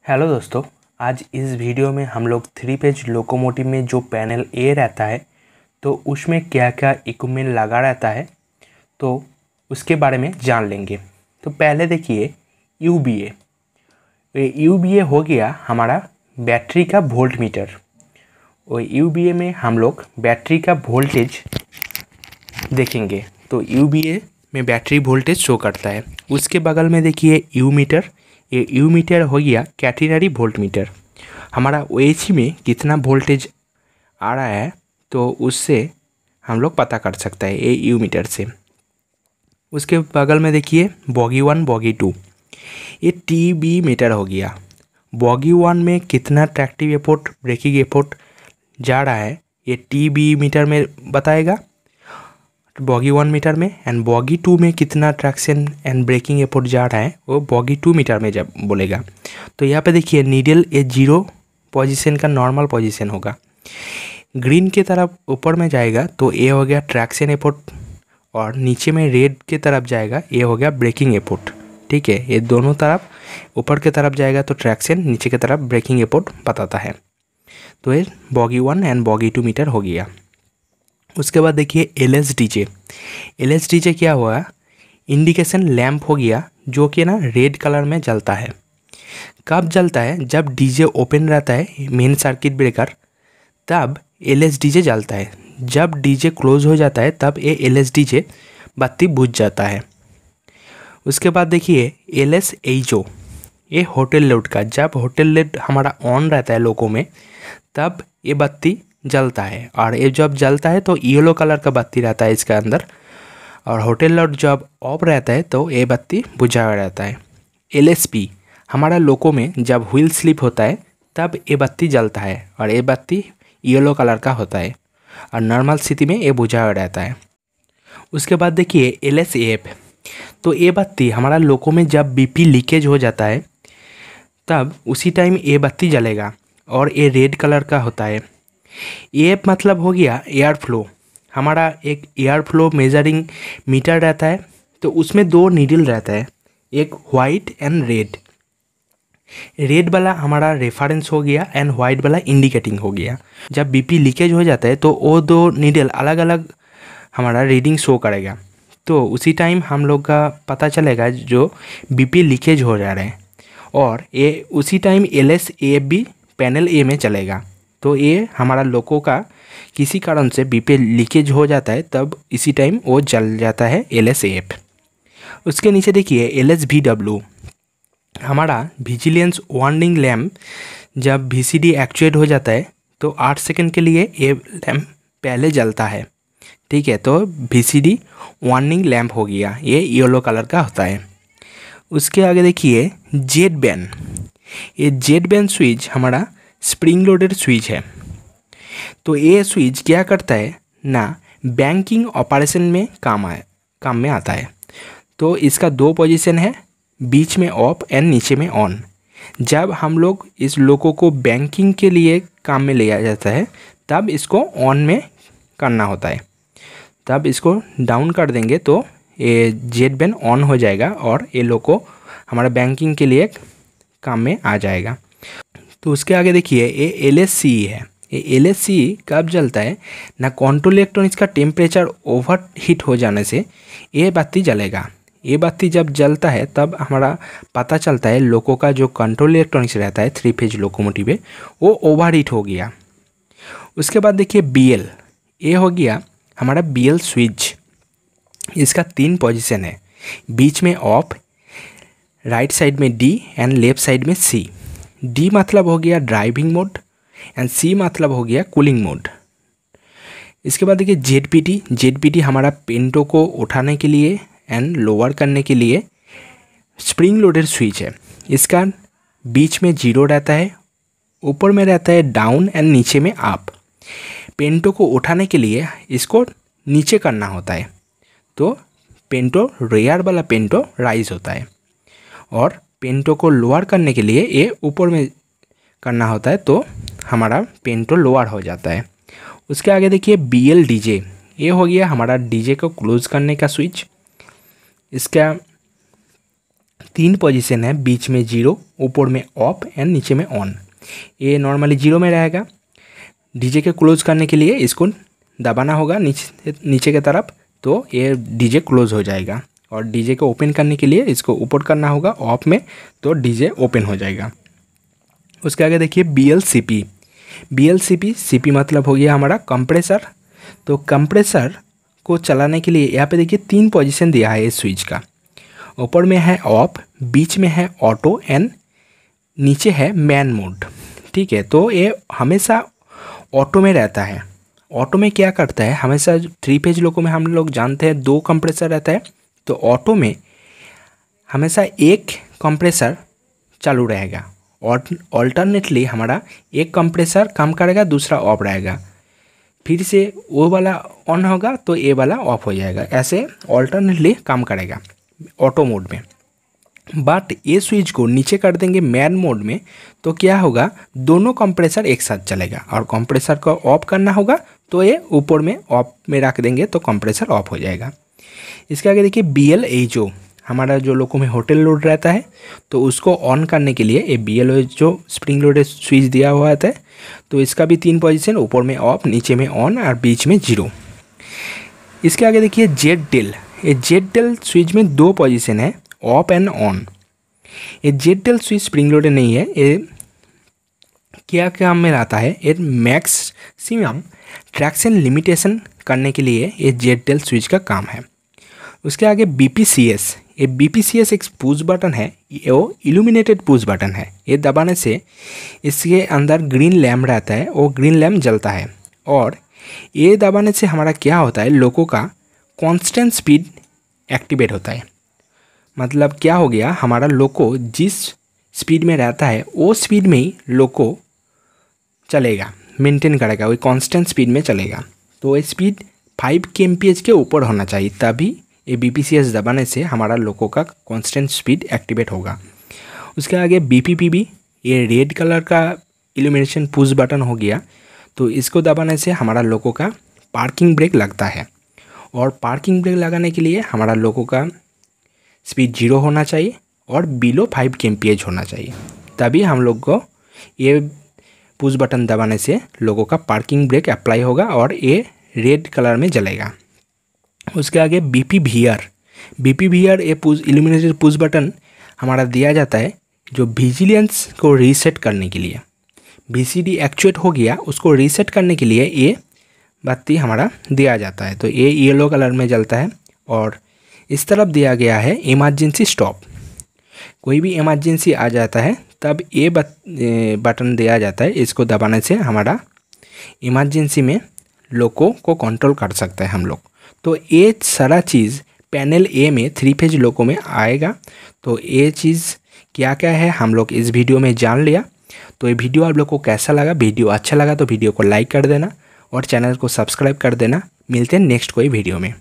Hello दोस्तों, आज इस वीडियो में हम लोग 3 फेज लोकोमोटिव में जो पैनल ए रहता है तो उसमें क्या क्या इक्विपमेंट लगा रहता है तो उसके बारे में जान लेंगे। तो पहले देखिए यूबीए। यूबीए हो गया हमारा बैटरी का वोल्ट मीटर। और यूबीए में हम लोग बैटरी का वोल्टेज देखेंगे तो यूबीए में बैटरी वोल्टेज शो करता है। उसके बगल में देखिए यू मीटर। ये यू मीटर हो गया कैटेनरी वोल्ट मीटर। हमारा ओएचई में कितना वोल्टेज आ रहा है तो उससे हम लोग पता कर सकते हैं ये यू मीटर से। उसके बगल में देखिए बॉगी 1 बॉगी 2, ये टीबी मीटर हो गया। बॉगी 1 में कितना ट्रैक्टिव एफोर्ट ब्रेकिंग एफोर्ट जा रहा है ये टीबी मीटर में बताएगा बॉगी 1 मीटर में। एंड बॉगी 2 में कितना ट्रैक्शन एंड ब्रेकिंग एफोर्ट जा रहा है वो बॉगी 2 मीटर में जब बोलेगा। तो यहाँ पे देखिए नीडल ये 0 पोजीशन का नॉर्मल पोजीशन होगा। ग्रीन के तरफ ऊपर में जाएगा तो ये हो गया ट्रैक्शन एफोर्ट और नीचे में रेड के तरफ जाएगा ये हो गया ब्रेकिंग एफोर्ट। ठीक है, ये दोनों तरफ ऊपर के तरफ जाएगा तो ट्रैक्शन, नीचे की तरफ ब्रेकिंग एफोर्ट बताता है। तो ये बॉगी 1 एंड बॉगी 2 मीटर हो गया। उसके बाद देखिए एलएसडीजे। एलएसडीजे क्या हुआ, इंडिकेशन लैंप हो गया जो कि ना रेड कलर में जलता है। कब जलता है, जब डीजे ओपन रहता है मेन सर्किट ब्रेकर तब एलएसडीजे जलता है। जब डीजे क्लोज हो जाता है तब ये एलएसडीजे बत्ती बुझ जाता है। उसके बाद देखिए एलएसएचओ, ये होटल लोड का, जब होटल लोड हमारा ऑन रहता है लोगों में तब ये बत्ती जलता है। और ये जब जलता है तो येलो कलर का बत्ती रहता है इसके अंदर। और होटल लाइट जब ऑफ रहता है तो ये बत्ती बुझा हुआ रहता है। एलएसपी हमारा लोको में जब व्हील स्लिप होता है तब ये बत्ती जलता है और ये बत्ती येलो कलर का होता है और नॉर्मल स्थिति में ये बुझा हुआ रहता है। उसके बाद देखिए एलएसएफ, तो ये बत्ती हमारा लोको में जब बीपी लीकेज हो जाता है तब उसी टाइम ये बत्ती जलेगा और ये रेड कलर का होता है। ये मतलब हो गया एयर फ्लो। हमारा एक एयर फ्लो मेजरिंग मीटर रहता है तो उसमें 2 नीडल रहता है, एक वाइट एंड रेड। रेड वाला हमारा रेफरेंस हो गया एंड वाइट वाला इंडिकेटिंग हो गया। जब बीपी लीकेज हो जाता है तो वो 2 नीडल अलग अलग हमारा रीडिंग शो करेगा। तो उसी टाइम हम लोग का पता चलेगा जो बीपी लीकेज हो जा रहा है। और ये उसी टाइम एलएसएफ भी पैनल ए में चलेगा। तो ये हमारा लोको का किसी कारण से बीपी लीकेज हो जाता है तब इसी टाइम वो जल जाता है एलएसएफ। उसके नीचे देखिए एलएसवीडब्ल्यू, हमारा विजिलेंस वार्निंग लैम्प। जब वीसीडी एक्चुएट हो जाता है तो 8 सेकंड के लिए ये लैम्प पहले जलता है। ठीक है, तो वीसीडी वार्निंग लैम्प हो गया, ये येलो कलर का होता है। उसके आगे देखिए जेट बैन। ये जेट बैन स्विच हमारा स्प्रिंग लोडेड स्विच है। तो ये स्विच क्या करता है ना, बैंकिंग ऑपरेशन में काम में आता है। तो इसका 2 पोजीशन है, बीच में ऑफ एंड नीचे में ऑन। जब हम लोग इस लोको को बैंकिंग के लिए काम में लिया जाता है तब इसको ऑन में करना होता है। तब इसको डाउन कर देंगे तो ये जेट बैन ऑन हो जाएगा और ये लोको हमारा बैंकिंग के लिए काम में आ जाएगा। तो उसके आगे देखिए ये एलएससी है। ये एलएससी कब जलता है ना, कंट्रोल इलेक्ट्रॉनिक्स का टेम्परेचर ओवर हीट हो जाने से ये बत्ती जलेगा। ये बत्ती जब जलता है तब हमारा पता चलता है लोको का जो कंट्रोल इलेक्ट्रॉनिक्स रहता है 3 फेज लोकोमोटिव है वो ओवर हीट हो गया। उसके बाद देखिए बीएल, ये हो गया हमारा बीएल स्विच। इसका 3 पोजीशन है, बीच में ऑफ, राइट साइड में डी एंड लेफ्ट साइड में सी। डी मतलब हो गया ड्राइविंग मोड एंड सी मतलब हो गया कूलिंग मोड। इसके बाद देखिए जेडपीटी। जेडपीटी हमारा पेंटो को उठाने के लिए एंड लोअर करने के लिए स्प्रिंग लोडेड स्विच है। इसका बीच में 0 रहता है, ऊपर में रहता है डाउन एंड नीचे में अप। पेंटो को उठाने के लिए इसको नीचे करना होता है तो पेंटो रेयर वाला पेंटो राइज होता है और पेंटो को लोअर करने के लिए ये ऊपर में करना होता है तो हमारा पेंटो लोअर हो जाता है। उसके आगे देखिए बीएल डीजे, ये हो गया हमारा डीजे को क्लोज करने का स्विच। इसका 3 पोजीशन है, बीच में 0, ऊपर में ऑफ एंड नीचे में ऑन। ये नॉर्मली 0 में रहेगा। डीजे के क्लोज करने के लिए इसको दबाना होगा नीचे के तरफ, तो ये डीजे क्लोज हो जाएगा। और डीजे को ओपन करने के लिए इसको ऊपर करना होगा ऑफ में, तो डीजे ओपन हो जाएगा। उसके आगे देखिए BLCP। BLCP, CP मतलब हो गया हमारा कंप्रेसर। तो कंप्रेसर को चलाने के लिए यहाँ पे देखिए 3 पोजीशन दिया है इस स्विच का। ऊपर में है ऑफ, बीच में है ऑटो एंड नीचे है मैन मोड। ठीक है, तो ये हमेशा ऑटो में रहता है। ऑटो में क्या करता है, हमेशा 3 फेज लोगों में हम लोग जानते हैं 2 कंप्रेसर रहता है, तो ऑटो में हमेशा एक कंप्रेसर चालू रहेगा और ऑल्टरनेटली हमारा एक कंप्रेसर काम करेगा, दूसरा ऑफ रहेगा। फिर से वो वाला ऑन होगा तो ये वाला ऑफ हो जाएगा, ऐसे ऑल्टरनेटली काम करेगा ऑटो मोड में। बट ये स्विच को नीचे कर देंगे मैन मोड में, तो क्या होगा, दोनों कंप्रेसर एक साथ चलेगा। और कंप्रेसर को ऑफ करना होगा तो ये ऊपर में ऑफ में रख देंगे तो कंप्रेसर ऑफ हो जाएगा। इसके आगे देखिए BLHO, हमारा जो लोगों में होटल लोड रहता है तो उसको ऑन करने के लिए ये BLHO स्प्रिंग लोडेड स्विच दिया हुआ रहता है। तो इसका भी 3 पोजीशन, ऊपर में ऑफ, नीचे में ऑन और बीच में 0। इसके आगे देखिए ZDL। ये ZDL स्विच में 2 पोजीशन है, ऑफ एंड ऑन। ये ZDL स्विच स्प्रिंग लोडेड नहीं है। ये क्या काम में रहता है, ये मैक्सिमम ट्रैक्शन लिमिटेशन करने के लिए ये ZDL स्विच का काम है। उसके आगे BPCS। ये BPCS एक पुश बटन है, वो इल्यूमिनेटेड पुश बटन है। ये दबाने से इसके अंदर ग्रीन लैम्प रहता है, वो ग्रीन लैम्प जलता है। और ये दबाने से हमारा क्या होता है, लोगों का कांस्टेंट स्पीड एक्टिवेट होता है। मतलब क्या हो गया, हमारा लोको जिस स्पीड में रहता है वो स्पीड में ही लोको चलेगा, मेंटेन करेगा, वही कांस्टेंट स्पीड में चलेगा। तो ये स्पीड 5 kmph के ऊपर होना चाहिए, तभी ये BPCS दबाने से हमारा लोको का कांस्टेंट स्पीड एक्टिवेट होगा। उसके आगे BPPB, ये रेड कलर का इल्यूमिनेशन पुश बटन हो गया। तो इसको दबाने से हमारा लोको का पार्किंग ब्रेक लगता है। और पार्किंग ब्रेक लगाने के लिए हमारा लोको का स्पीड 0 होना चाहिए और बिलो 5 kmph होना चाहिए, तभी हम लोग को ये पुश बटन दबाने से लोगों का पार्किंग ब्रेक अप्लाई होगा और ये रेड कलर में जलेगा। उसके आगे BPVR। BPVR ये इल्यूमिनेटेड पुश बटन हमारा दिया जाता है जो विजिलेंस को रीसेट करने के लिए। VCD एक्चुएट हो गया, उसको रीसेट करने के लिए ये बत्ती हमारा दिया जाता है। तो ये येलो कलर में जलता है। और इस तरफ दिया गया है इमरजेंसी स्टॉप। कोई भी इमरजेंसी आ जाता है तब ये बटन दिया जाता है, इसको दबाने से हमारा इमरजेंसी में लोको को कंट्रोल कर सकते हैं हम लोग। तो ये सारा चीज़ पैनल A में 3 फेज लोको में आएगा। तो ये चीज़ क्या क्या है हम लोग इस वीडियो में जान लिया। तो ये वीडियो आप लोग को कैसा लगा, वीडियो अच्छा लगा तो वीडियो को लाइक कर देना और चैनल को सब्सक्राइब कर देना। मिलते हैं नेक्स्ट कोई वीडियो में।